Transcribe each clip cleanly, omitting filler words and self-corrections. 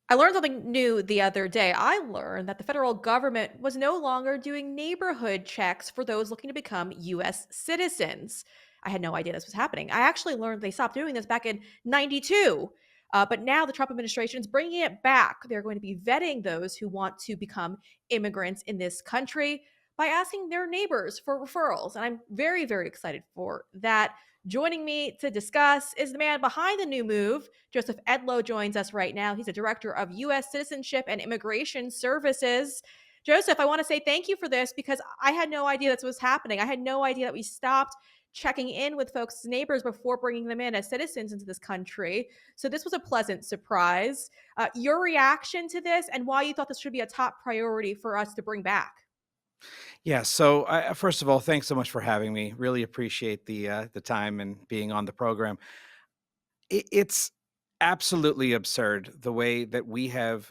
I learned something new the other day. I learned that the federal government was no longer doing neighborhood checks for those looking to become US citizens. I had no idea this was happening. I actually learned they stopped doing this back in 92. But now the Trump administration is bringing it back. They're going to be vetting those who want to become immigrants in this country by asking their neighbors for referrals. And I'm very, very excited for that. Joining me to discuss is the man behind the new move. Joseph Edlow joins us right now. He's a director of U.S. Citizenship and Immigration Services. Joseph, I want to say thank you for this because I had no idea this was happening. I had no idea that we stopped checking in with folks' neighbors before bringing them in as citizens into this country. So this was a pleasant surprise. Your reaction to this and why you thought this should be a top priority for us to bring back? Yeah. So, first of all, thanks so much for having me. Really appreciate the time and being on the program. It's absolutely absurd the way that we have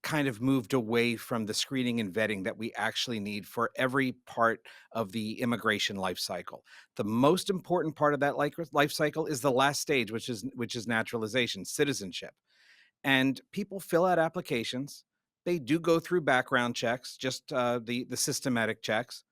kind of moved away from the screening and vetting that we actually need for every part of the immigration life cycle. The most important part of that life cycle is the last stage, which is naturalization, citizenship. And people fill out applications. They do go through background checks, just the systematic checks,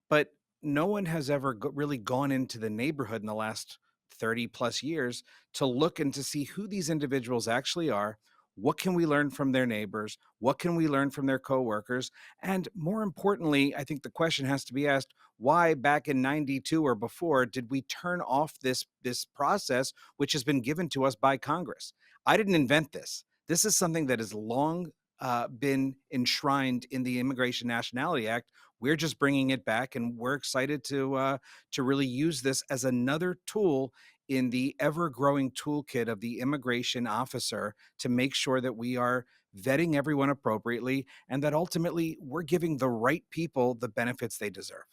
but no one has ever really gone into the neighborhood in the last 30 plus years to look and to see who these individuals actually are. What can we learn from their neighbors? What can we learn from their coworkers? And more importantly, I think the question has to be asked, why back in 92 or before did we turn off this process which has been given to us by Congress? I didn't invent this. This is something that has long been enshrined in the Immigration Nationality Act. We're just bringing it back, and we're excited to really use this as another tool in the ever-growing toolkit of the immigration officer to make sure that we are vetting everyone appropriately and that ultimately we're giving the right people the benefits they deserve.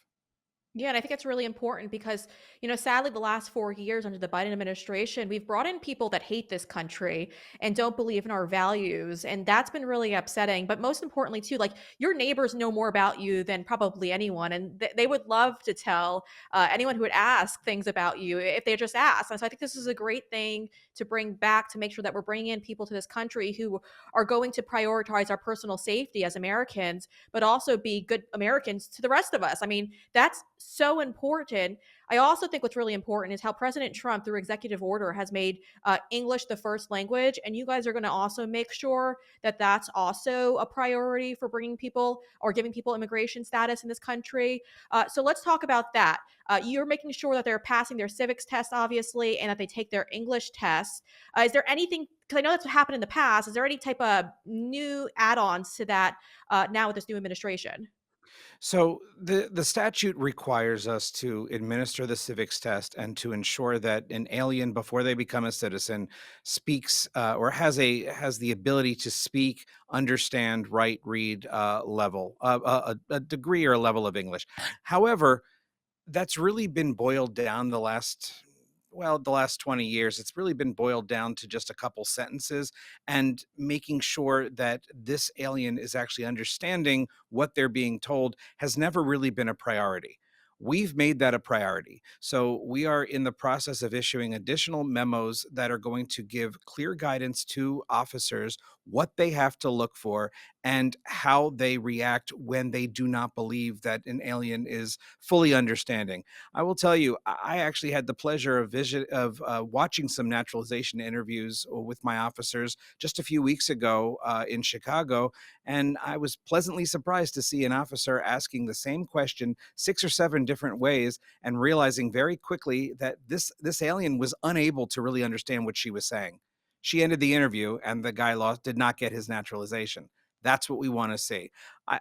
Yeah, and I think it's really important because, sadly, the last 4 years under the Biden administration, we've brought in people that hate this country and don't believe in our values. And that's been really upsetting. But most importantly, too, like your neighbors know more about you than probably anyone. And they would love to tell anyone who would ask things about you if they just ask. And so I think this is a great thing to bring back to make sure that we're bringing in people to this country who are going to prioritize our personal safety as Americans, but also be good Americans to the rest of us. I mean, that's so important. I also think what's really important is how President Trump, through executive order, has made English the first language. And you guys are going to also make sure that that's also a priority for bringing people or giving people immigration status in this country. So let's talk about that. You're making sure that they're passing their civics test, obviously, and that they take their English test. Is there anything, because I know that's what happened in the past, is there any type of new add ons to that now with this new administration? So the statute requires us to administer the civics test and to ensure that an alien before they become a citizen speaks or has the ability to speak, understand, write, read level a degree or a level of English. However, that's really been boiled down the last 20 years. It's really been boiled down to just a couple sentences and making sure that this alien is actually understanding what they're being told has never really been a priority. We've made that a priority. So we are in the process of issuing additional memos that are going to give clear guidance to officers what they have to look for and how they react when they do not believe that an alien is fully understanding. I will tell you, I actually had the pleasure of watching some naturalization interviews with my officers just a few weeks ago in Chicago, and I was pleasantly surprised to see an officer asking the same question 6 or 7 different ways and realizing very quickly that this alien was unable to really understand what she was saying. She ended the interview, and the guy lost did not get his naturalization. That's what we want to see.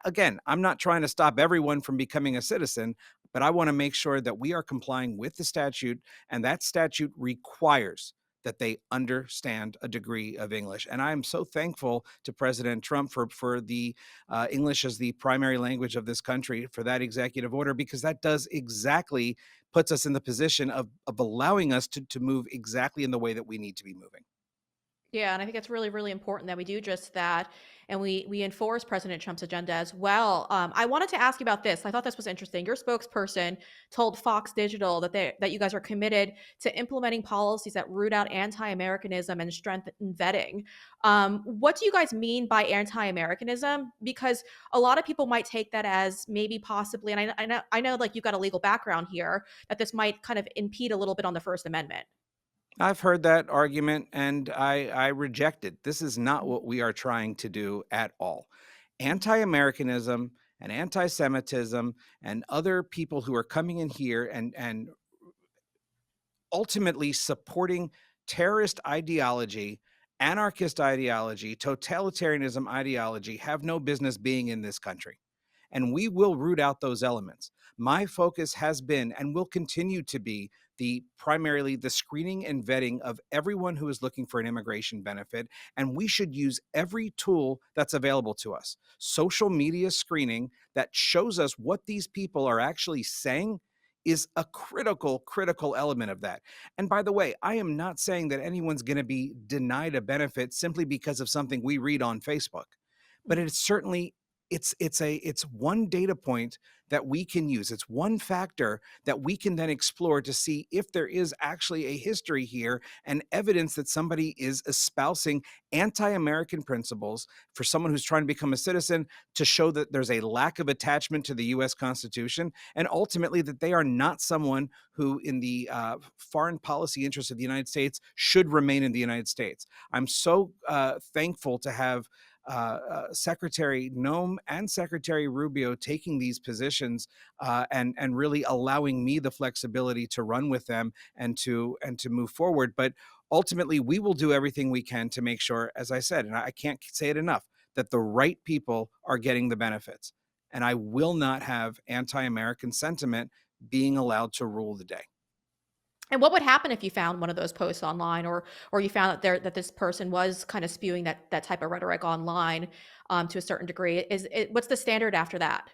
Again, I'm not trying to stop everyone from becoming a citizen, but I want to make sure that we are complying with the statute, and that statute requires that they understand a degree of English. And I am so thankful to President Trump for the English as the primary language of this country for that executive order, because that does exactly puts us in the position of allowing us to move exactly in the way that we need to be moving. Yeah, and I think it's really, really important that we do just that, and we enforce President Trump's agenda as well. I wanted to ask you about this. I thought this was interesting. Your spokesperson told Fox Digital that you guys are committed to implementing policies that root out anti-Americanism and strengthen vetting. What do you guys mean by anti-Americanism? Because a lot of people might take that as maybe possibly, and I know, like you've got a legal background here, that this might kind of impede a little bit on the First Amendment. I've heard that argument and I reject it. This is not what we are trying to do at all. Anti Americanism and anti Semitism and other people who are coming in here and ultimately supporting terrorist ideology, anarchist ideology, totalitarianism ideology have no business being in this country. And we will root out those elements. My focus has been and will continue to be the primarily the screening and vetting of everyone who is looking for an immigration benefit. And we should use every tool that's available to us. Social media screening that shows us what these people are actually saying is a critical element of that. And by the way, I am not saying that anyone's going to be denied a benefit simply because of something we read on Facebook, but it's certainly it's one data point that we can use. It's one factor that we can then explore to see if there is actually a history here and evidence that somebody is espousing anti-American principles for someone who's trying to become a citizen, to show that there's a lack of attachment to the US Constitution, and ultimately that they are not someone who in the foreign policy interests of the United States should remain in the United States. I'm so thankful to have Secretary Nome and Secretary Rubio taking these positions and really allowing me the flexibility to run with them and to move forward. But ultimately, we will do everything we can to make sure, as I said, and I can't say it enough, that the right people are getting the benefits. And I will not have anti-American sentiment being allowed to rule the day. And what would happen if you found one of those posts online, or you found that this person was kind of spewing that type of rhetoric online, to a certain degree? What's the standard after that?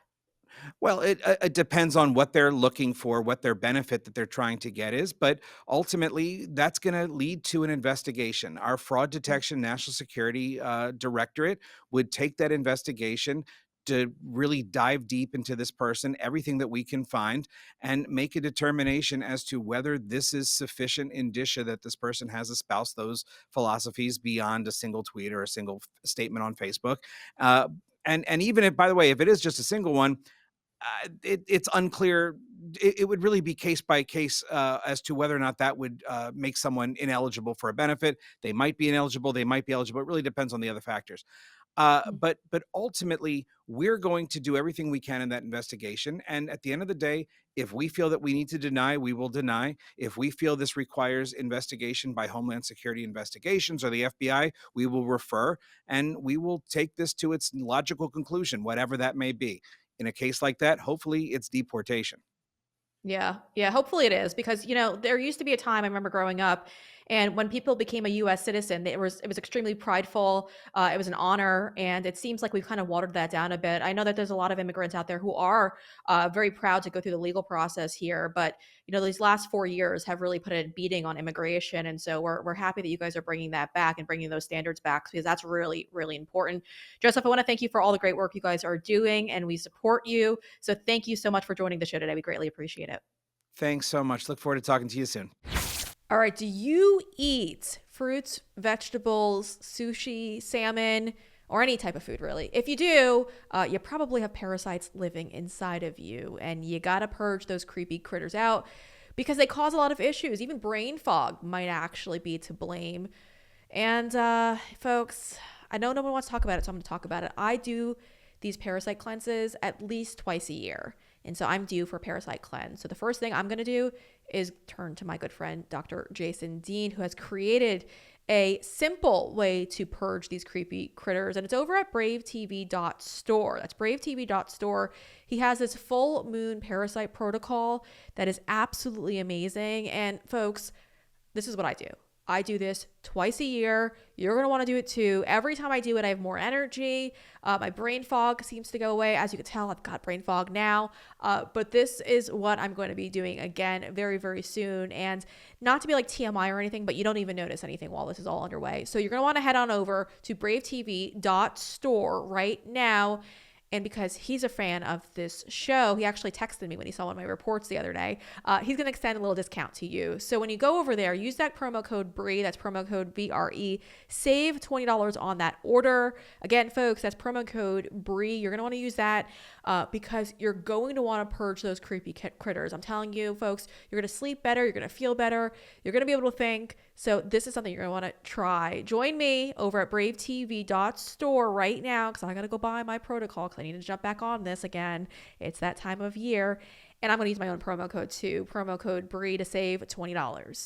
Well, it depends on what they're looking for, what their benefit that they're trying to get is, but ultimately, that's gonna lead to an investigation. Our Fraud Mm. Detection National Security, Directorate would take that investigation to really dive deep into this person, everything that we can find, and make a determination as to whether this is sufficient indicia that this person has espoused those philosophies beyond a single tweet or a single f statement on Facebook. Uh, and even if, by the way, if it is just a single one, it's unclear. It would really be case by case as to whether or not that would make someone ineligible for a benefit. They might be ineligible. They might be eligible. It really depends on the other factors. Mm. But ultimately, we're going to do everything we can in that investigation. And at the end of the day, if we feel that we need to deny, we will deny. If we feel this requires investigation by Homeland Security Investigations or the FBI, we will refer and we will take this to its logical conclusion, whatever that may be. In a case like that, hopefully it's deportation. Yeah, yeah, hopefully it is, because, there used to be a time I remember growing up, and when people became a US citizen, it was extremely prideful, it was an honor, and it seems like we've kind of watered that down a bit. I know that there's a lot of immigrants out there who are, very proud to go through the legal process here, but, these last 4 years have really put a beating on immigration, and so we're happy that you guys are bringing that back and bringing those standards back, because that's really, really important. Joseph, I wanna thank you for all the great work you guys are doing, and we support you. So thank you so much for joining the show today. We greatly appreciate it. Thanks so much. Look forward to talking to you soon. All right. Do you eat fruits, vegetables, sushi, salmon, or any type of food, really? If you do, you probably have parasites living inside of you, and you got to purge those creepy critters out because they cause a lot of issues. Even brain fog might actually be to blame. And folks, I know no one wants to talk about it, so I'm going to talk about it. I do these parasite cleanses at least twice a year. And so I'm due for a parasite cleanse. So the first thing I'm going to do is turn to my good friend, Dr. Jason Dean, who has created a simple way to purge these creepy critters. And it's over at bravetv.store. That's bravetv.store. He has this full moon parasite protocol that is absolutely amazing. And folks, this is what I do. I do this twice a year. You're going to want to do it too. Every time I do it, I have more energy. My brain fog seems to go away. As you can tell, I've got brain fog now. But this is what I'm going to be doing again very, very soon. And not to be like TMI or anything, but you don't even notice anything while this is all underway. So you're going to want to head on over to bravetv.store right now. And because he's a fan of this show, he actually texted me when he saw one of my reports the other day. He's going to extend a little discount to you. So when you go over there, use that promo code BRE, that's promo code BRE, save $20 on that order. Again, folks, that's promo code BRE. You're going to want to use that because you're going to want to purge those creepy critters. I'm telling you, folks, you're going to sleep better. You're going to feel better. You're going to be able to think. So this is something you're going to want to try. Join me over at bravetv.store right now because I got to go buy my protocol because I need to jump back on this again. It's that time of year. And I'm going to use my own promo code too, promo code BRE to save $20.